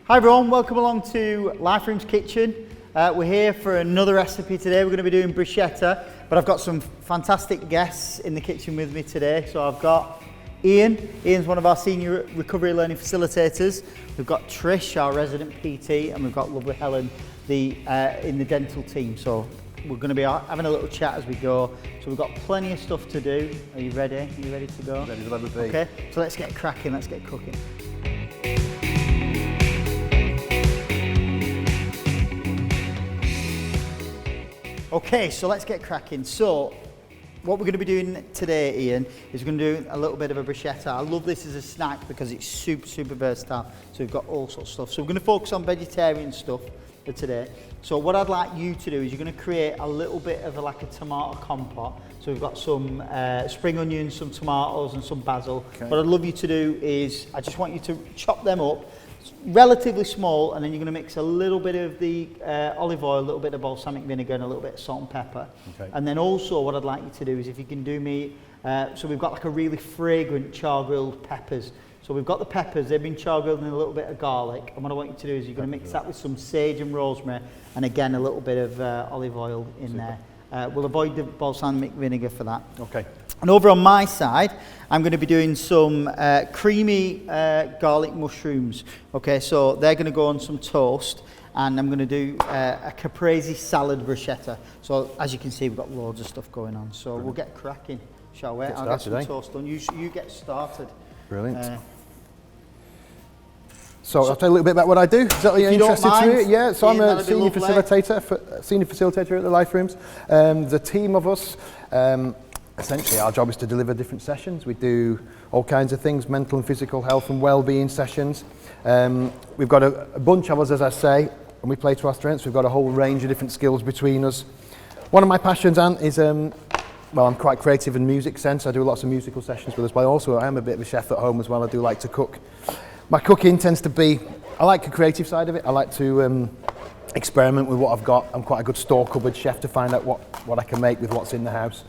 Hi everyone, welcome along to Life Room's Kitchen. We're here for another recipe today. We're going to be doing bruschetta, but I've got some fantastic guests in the kitchen with me today. So I've got Ian. Ian's one of our senior recovery learning facilitators. We've got Trish, our resident PT, and we've got lovely Helen in the dental team. So we're going to be having a little chat as we go. So we've got plenty of stuff to do. Are you ready? Are you ready to go? Ready as I'll ever be. Okay, so let's get cracking, let's get cooking. Okay, so let's get cracking. So, what we're going to be doing today, Ian, is we're going to do a little bit of a bruschetta. I love this as a snack because it's super versatile. So we've got all sorts of stuff. So we're going to focus on vegetarian stuff for today. So what I'd like you to do is you're going to create a little bit of like a tomato compote. So we've got some spring onions, some tomatoes and some basil. Okay. What I'd love you to do is, I just want you to chop them up relatively small, and then you're going to mix a little bit of the olive oil, a little bit of balsamic vinegar and a little bit of salt and pepper. Okay. And then also what I'd like you to do is if you can do me, so we've got like a really fragrant char grilled peppers. So we've got the peppers, they've been char grilled and a little bit of garlic, and what I want you to do is you're going to mix that with some sage and rosemary and again a little bit of olive oil in there. We'll avoid the balsamic vinegar for that. Okay. And over on my side, I'm going to be doing some creamy garlic mushrooms. Okay, so they're going to go on some toast, and I'm going to do a caprese salad bruschetta. So as you can see, we've got loads of stuff going on. So we'll get cracking, shall we? I'll get some toast done. You get started. Brilliant. So I'll tell you a little bit about what I do. Is that what you're interested in? Yeah, so I'm a senior facilitator at the Life Rooms. The team of us, essentially our job is to deliver different sessions. We do all kinds of things, mental and physical health and well-being sessions. We've got a bunch of us, as I say, and we play to our strengths. We've got a whole range of different skills between us. One of my passions, Ant, is well, I'm quite creative in music sense. I do lots of musical sessions with us, but also I am a bit of a chef at home as well. I do like to cook. My cooking tends to be, I like the creative side of it. I like to experiment with what I've got. I'm quite a good store cupboard chef to find out what I can make with what's in the house.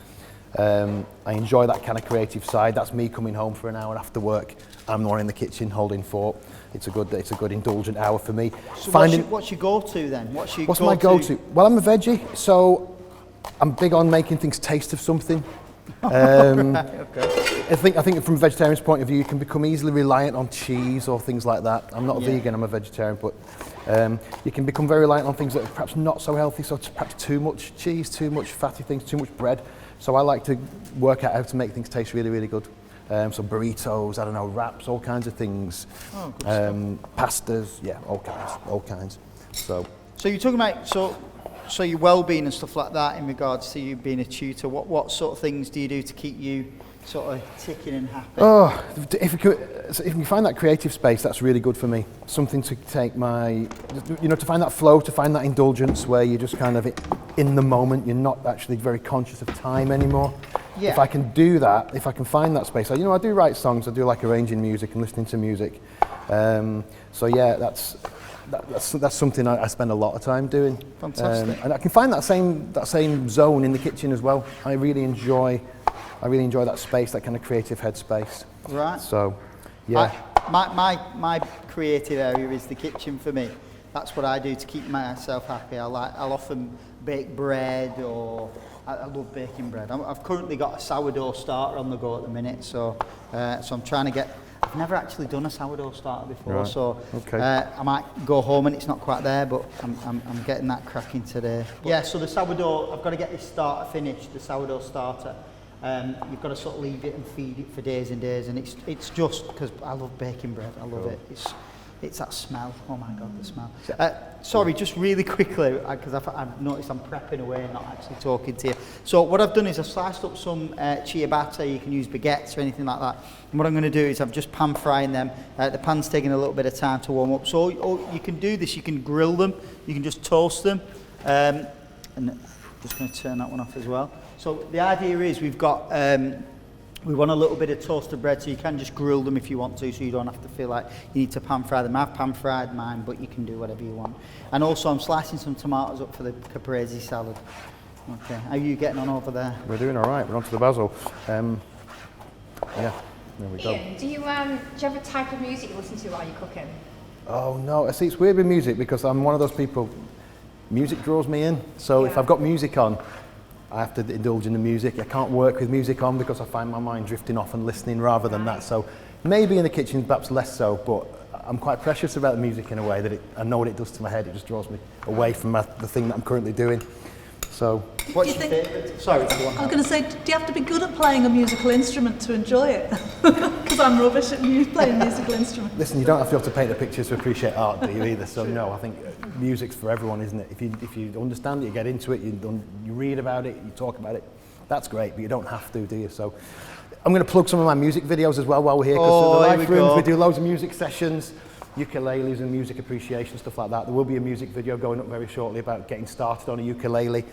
I enjoy that kind of creative side. That's me coming home for an hour after work. I'm the one in the kitchen holding fort. It's a good indulgent hour for me. So what's your go-to then? What's my go-to? Well, I'm a veggie, so I'm big on making things taste of something. Okay. I think from a vegetarian's point of view, you can become easily reliant on cheese or things like that. I'm not a vegan, I'm a vegetarian, but you can become very reliant on things that are perhaps not so healthy, so perhaps too much cheese, too much fatty things, too much bread. So I like to work out how to make things taste really good. So burritos, I don't know, wraps, all kinds of things. Oh, good stuff. Pastas, yeah, all kinds. So you're talking about so your well-being and stuff like that in regards to you being a tutor. What sort of things do you do to keep you sort of ticking and happy? Oh, if you can find that creative space, that's really good for me. Something to take to find that flow, to find that indulgence where you're just kind of in the moment. You're not actually very conscious of time anymore. Yeah. If I can do that, if I can find that space, I do write songs. I do like arranging music and listening to music. So yeah, that's something I spend a lot of time doing. Fantastic. And I can find that same zone in the kitchen as well. I really enjoy that space, that kind of creative headspace. Right. So, yeah. My creative area is the kitchen for me. That's what I do to keep myself happy. I'll often bake bread, or I love baking bread. I've currently got a sourdough starter on the go at the minute, so I'm trying to get. I've never actually done a sourdough starter before, right. So okay. I might go home and it's not quite there, but I'm getting that cracking today. Yeah, so the sourdough, I've got to get this starter finished, the sourdough starter. You've got to sort of leave it and feed it for days and days, and it's just because I love baking bread. I love it. It's that smell. Oh my God, the smell. Sorry, just really quickly, because I've noticed I'm prepping away and not actually talking to you. So what I've done is I've sliced up some ciabatta. You can use baguettes or anything like that. And what I'm going to do is I'm just pan frying them. The pan's taking a little bit of time to warm up. So you can do this. You can grill them. You can just toast them. And I'm just going to turn that one off as well. So the idea is we've got. We want a little bit of toasted bread, so you can just grill them if you want to, so you don't have to feel like you need to pan fry them. I've pan fried mine, but you can do whatever you want. And also I'm slicing some tomatoes up for the caprese salad. Okay, how are you getting on over there? We're doing all right, we're on to the basil. Yeah, there we go. Ian, do you have a type of music you listen to while you're cooking? Oh no, see, it's weird with music because I'm one of those people, music draws me in. So if I've got music on, I have to indulge in the music. I can't work with music on because I find my mind drifting off and listening rather than that. So maybe in the kitchen, perhaps less so, but I'm quite precious about the music in a way that I know what it does to my head. It just draws me away from the thing that I'm currently doing. So, what's your favourite? Sorry, I was going to say, do you have to be good at playing a musical instrument to enjoy it? Because I'm rubbish at playing musical instruments. Listen, you don't have to paint the pictures to appreciate art, do you either? So no, I think music's for everyone, isn't it? If you understand it, you get into it, you read about it, you talk about it, that's great, but you don't have to, do you? So I'm going to plug some of my music videos as well while we're here, because at the Life Rooms we do loads of music sessions, ukuleles and music appreciation, stuff like that. There will be a music video going up very shortly about getting started on a ukulele.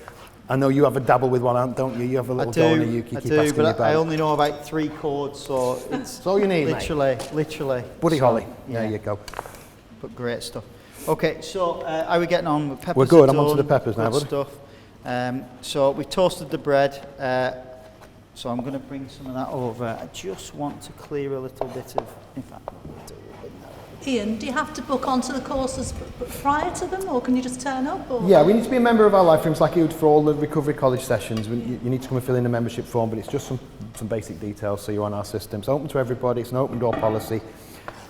I know you have a dabble with one, don't you? You have a little go on a uke, you keep asking me about it. I only know about 3 chords, so it's all you need, literally. Buddy Holly, there you go. But great stuff. Okay, so how are we getting on with peppers? We're good, I'm on to the peppers now, buddy. Stuff. So we toasted the bread, so I'm going to bring some of that over. I just want to clear a little bit of, in fact, Ian, do you have to book onto the courses prior to them, or can you just turn up? Or? Yeah, we need to be a member of our Life Rooms like you would for all the Recovery College sessions. You need to come and fill in a membership form, but it's just some basic details so you're on our system. It's open to everybody, it's an open door policy.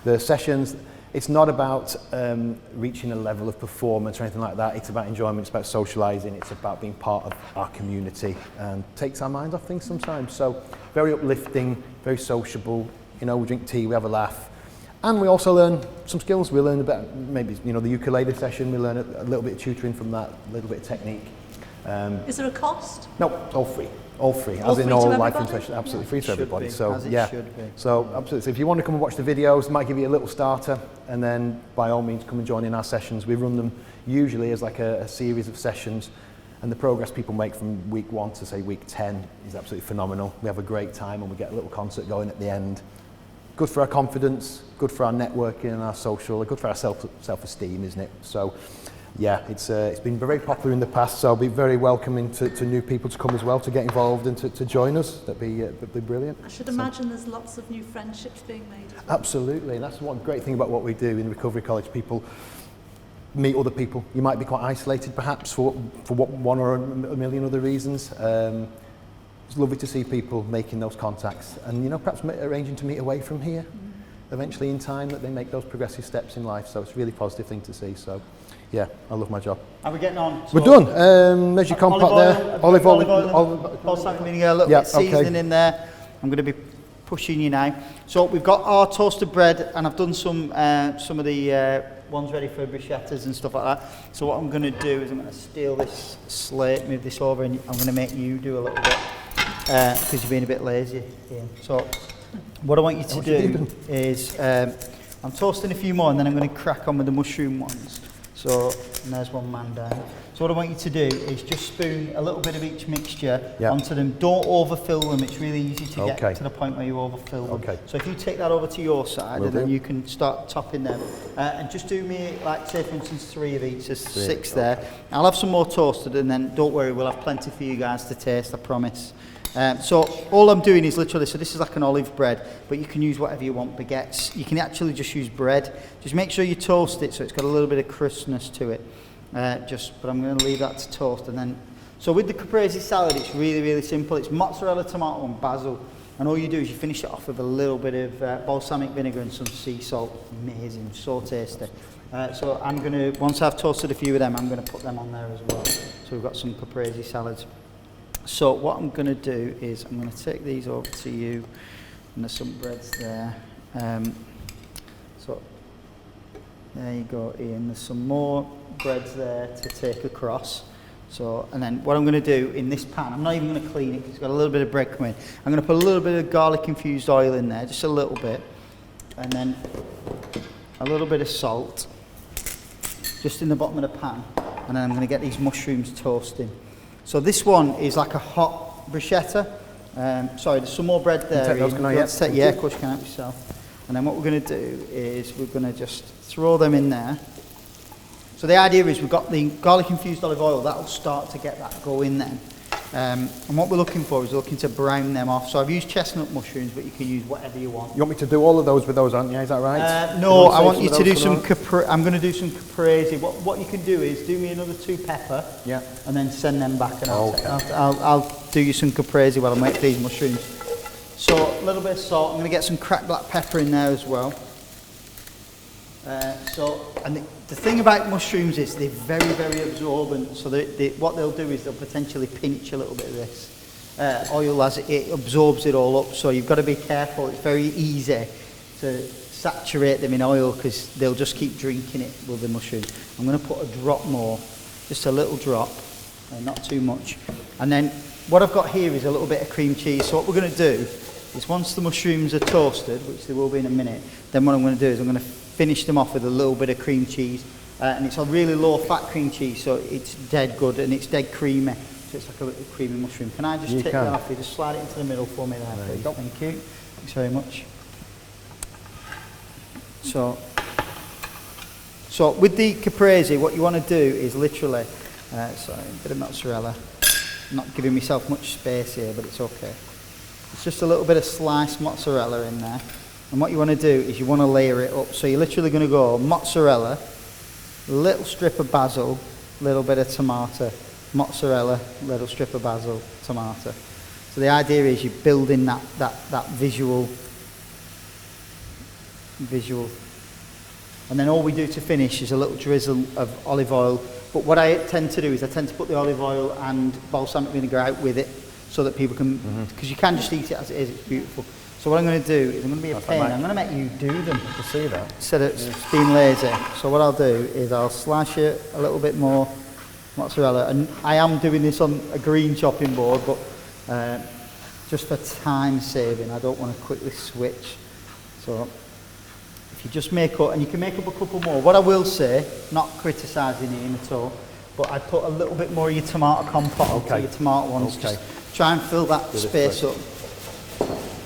The sessions, it's not about reaching a level of performance or anything like that. It's about enjoyment, it's about socialising, it's about being part of our community, and takes our minds off things sometimes. So very uplifting, very sociable, you know, we drink tea, we have a laugh. And we also learn some skills. We learn about maybe, you know, the ukulele session, we learn a little bit of tutoring from that, a little bit of technique. Is there a cost? No, all free. All free, all as free in all Life Rooms sessions, absolutely free to everybody. So yeah, so absolutely. So if you want to come and watch the videos, it might give you a little starter, and then by all means come and join in our sessions. We run them usually as like a series of sessions, and the progress people make from week 1 to say week 10 is absolutely phenomenal. We have a great time and we get a little concert going at the end. Good for our confidence, good for our networking and our social, good for our self-esteem, isn't it? So, yeah, it's been very popular in the past, so I'll be very welcoming to new people to come as well, to get involved and to join us. That'd be brilliant. I should imagine there's lots of new friendships being made as well. Absolutely, and that's one great thing about what we do in Recovery College. People meet other people. You might be quite isolated perhaps for one or a million other reasons. It's lovely to see people making those contacts and, you know, perhaps arranging to meet away from here eventually in time, that they make those progressive steps in life. So it's a really positive thing to see. So yeah, I love my job. How are we getting on? So we're done. There's your compote there. Olive oil. Balsamic vinegar, a little bit of seasoning in there. I'm going to be pushing you now. So we've got our toasted bread, and I've done some of the ones ready for bruschettas and stuff like that. So what I'm going to do is I'm going to steal this slate, move this over, and I'm going to make you do a little bit. Because you're being a bit lazy, Ian. So what I want you to do is, I'm toasting a few more and then I'm going to crack on with the mushroom ones. So, and there's one man down. So what I want you to do is just spoon a little bit of each mixture onto them. Don't overfill them. It's really easy to get to the point where you overfill them. Okay. So if you take that over to your side, and then you can start topping them. And just do me, like, say for instance, 3 of each. There's 6 there. I'll have some more toasted, and then don't worry, we'll have plenty for you guys to taste, I promise. So all I'm doing is literally, so this is like an olive bread, but you can use whatever you want, baguettes. You can actually just use bread. Just make sure you toast it so it's got a little bit of crispness to it. But I'm going to leave that to toast. And then, so with the caprese salad, it's really, really simple. It's mozzarella, tomato and basil. And all you do is you finish it off with a little bit of balsamic vinegar and some sea salt. Amazing, so tasty. So I'm going to, once I've toasted a few of them, I'm going to put them on there as well. So we've got some caprese salads. So what I'm going to do is I'm going to take these over to you, and there's some breads there. So there you go, Ian. There's some more breads there to take across. So, and then what I'm going to do in this pan, I'm not even going to clean it because it's got a little bit of bread coming. I'm going to put a little bit of garlic infused oil in there, just a little bit, and then a little bit of salt, just in the bottom of the pan, and then I'm going to get these mushrooms toasting. So this one is like a hot bruschetta. Sorry, there's some more bread there. Take those, can I? Yeah, of course you can, help yourself. And then what we're going to do is we're going to just throw them in there. So the idea is we've got the garlic infused olive oil, that will start to get that going then. And what we're looking for is looking to brown them off. So I've used chestnut mushrooms, but you can use whatever you want. You want me to do all of those with those, aren't you? Is that right? No, I want you to do some I'm going to do some caprese. What you can do is do me another 2 pepper, yeah, and then send them back, and I'll do you some caprese while I make these mushrooms. So a little bit of salt. I'm going to get some cracked black pepper in there as well. And the thing about mushrooms is they're very, very absorbent. So what they'll do is they'll potentially pinch a little bit of this oil as it absorbs it all up. So you've got to be careful. It's very easy to saturate them in oil because they'll just keep drinking it with the mushrooms. I'm going to put a drop more, just a little drop, not too much. And then what I've got here is a little bit of cream cheese. So what we're going to do is once the mushrooms are toasted, which they will be in a minute, then what I'm going to do is I'm going to finish them off with a little bit of cream cheese, and it's a really low fat cream cheese, so it's dead good and it's dead creamy, so it's like a little creamy mushroom. Can I just take that off you? Just slide it into the middle for me there, please. Thank you. Thanks very much. So with the caprese, what you want to do is literally, sorry, a bit of mozzarella. I'm not giving myself much space here, but it's okay. It's just a little bit of sliced mozzarella in there. And what you want to do is you want to layer it up. So you're literally going to go mozzarella, little strip of basil, little bit of tomato, mozzarella, little strip of basil, tomato. So the idea is you're building that visual. And then all we do to finish is a little drizzle of olive oil. But what I tend to do is I tend to put the olive oil and balsamic vinegar out with it so that people can, because you can just eat it as it is, it's beautiful. So what I'm going to do is I'm going to be a pain. I'm going to make you do them to see that instead of being lazy. So what I'll do is I'll slice it a little bit more mozzarella, and I am doing this on a green chopping board, but just for time saving, I don't want to quickly switch. So if you just make up, and you can make up a couple more. What I will say, not criticising Ian at all, but I put a little bit more of your tomato compote onto your tomato ones. Just try and fill that space up.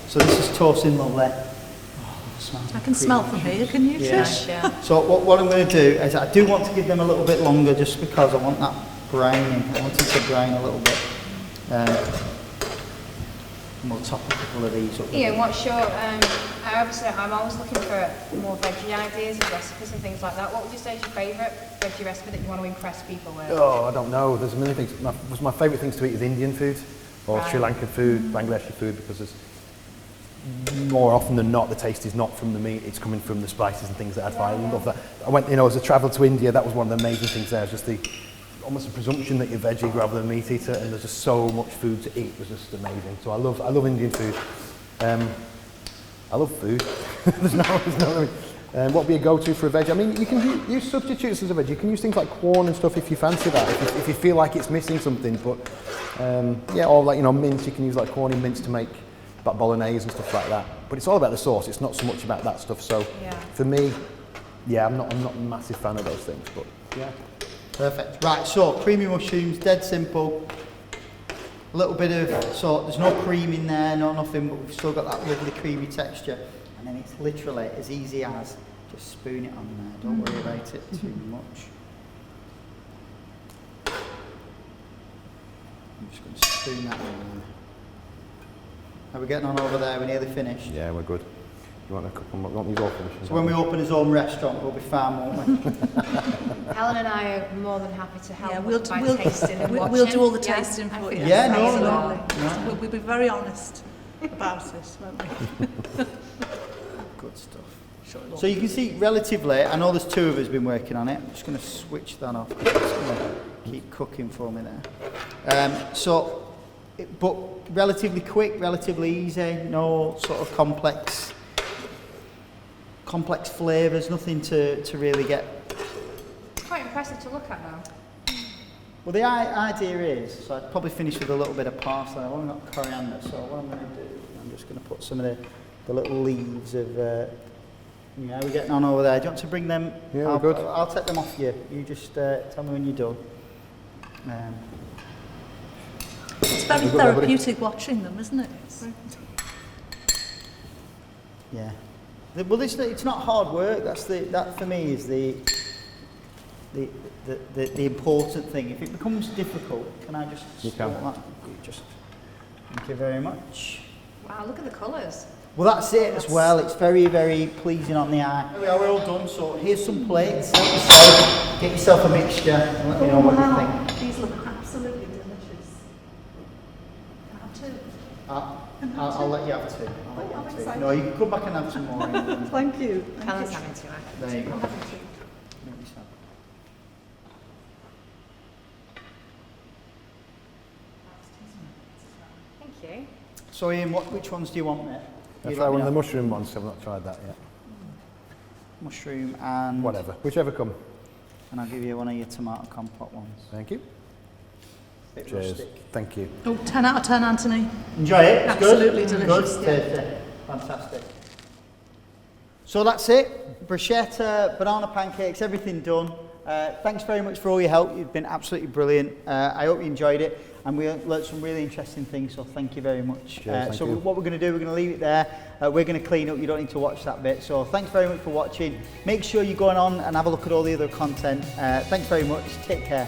So this is toasting lovely. I can smell from here, can you, Trish? Yeah. So what I'm going to do is I do want to give them a little bit longer just because I want that browning. I want it to brown a little bit. And we'll top a couple of these up. Ian, what's your, I'm always looking for more veggie ideas and recipes and things like that. What would you say is your favourite veggie recipe that you want to impress people with? Oh, I don't know. There's a million things. My favourite things to eat is Indian food or Sri Lankan food, Bangladeshi food, because there's more often than not, the taste is not from the meat, it's coming from the spices and things like that. I love that. I went, as I travelled to India, that was one of the amazing things there, just almost a presumption that you're veggie rather than meat eater, and there's just so much food to eat. It was just amazing. So I love Indian food. I love food. there's no what would be a go-to for a veg? I mean, you can use substitutes as a veg. You can use things like corn and stuff if you fancy that, if you feel like it's missing something. But or like mince. You can use like corn in mince to make about bolognese and stuff like that. But it's all about the sauce. It's not so much about that stuff. So for me, I'm not a massive fan of those things. But yeah, perfect. Right. So creamy mushrooms, dead simple. A little bit of there's no cream in there, nothing, but we've still got that lovely creamy texture. And then it's literally as easy as just spoon it on there. Don't worry about it too much. I'm just going to spoon that in there. How are we getting on over there? We're nearly finished. Yeah, we're good. You want a couple more? You want these all finished? So when we open his own restaurant, we'll be fine, won't we? Helen and I are more than happy to help we'll tasting and watching. We'll do all the tasting for you. Yeah, no. We'll be very honest about it, won't we? Good stuff. So you can see relatively, I know there's two of us been working on it. I'm just going to switch that off. It's going to keep cooking for me there. But relatively quick, relatively easy, no sort of complex flavours, nothing to really get. It's quite impressive to look at now. Well, the idea is, so I'd probably finish with a little bit of parsley. I've only got coriander, so what I'm going to do, I'm just going to put some of the little leaves of, we're getting on over there. Do you want to bring them? Yeah, we're good. I'll take them off you. You just tell me when you're done. It's very therapeutic watching them, isn't it? Yeah. Well, it's not hard work. That for me is the important thing. If it becomes difficult, can I just sort that Thank you very much. Wow, look at the colours. Well, that's it as well. It's very, very pleasing on the eye. There we are, we're all done. So here's some plates. Get yourself a mixture and let me know what you think. These look absolutely delicious. Can I have two? I'll let you have two. I'll let you have two. No, you can come back and have some more. Thank you. Helen's having two. There you go. I'm having two. Thank you. So Ian, which ones do you want, mate? I'll try one of the mushroom ones, I've not tried that yet. Mushroom and... Whatever, whichever come. And I'll give you one of your tomato compote ones. Thank you. Bit Cheers. rustic. Thank you. Oh, 10 out of 10, Anthony. Enjoy it? It's Absolutely good? delicious. Good? Tasty. Fantastic. So that's it. Bruschetta, banana pancakes, everything done. Thanks very much for all your help. You've been absolutely brilliant. I hope you enjoyed it. And we learned some really interesting things, so thank you very much. Cheers, What we're going to do, we're going to leave it there. We're going to clean up. You don't need to watch that bit. So thanks very much for watching. Make sure you're going on and have a look at all the other content. Thanks very much. Take care.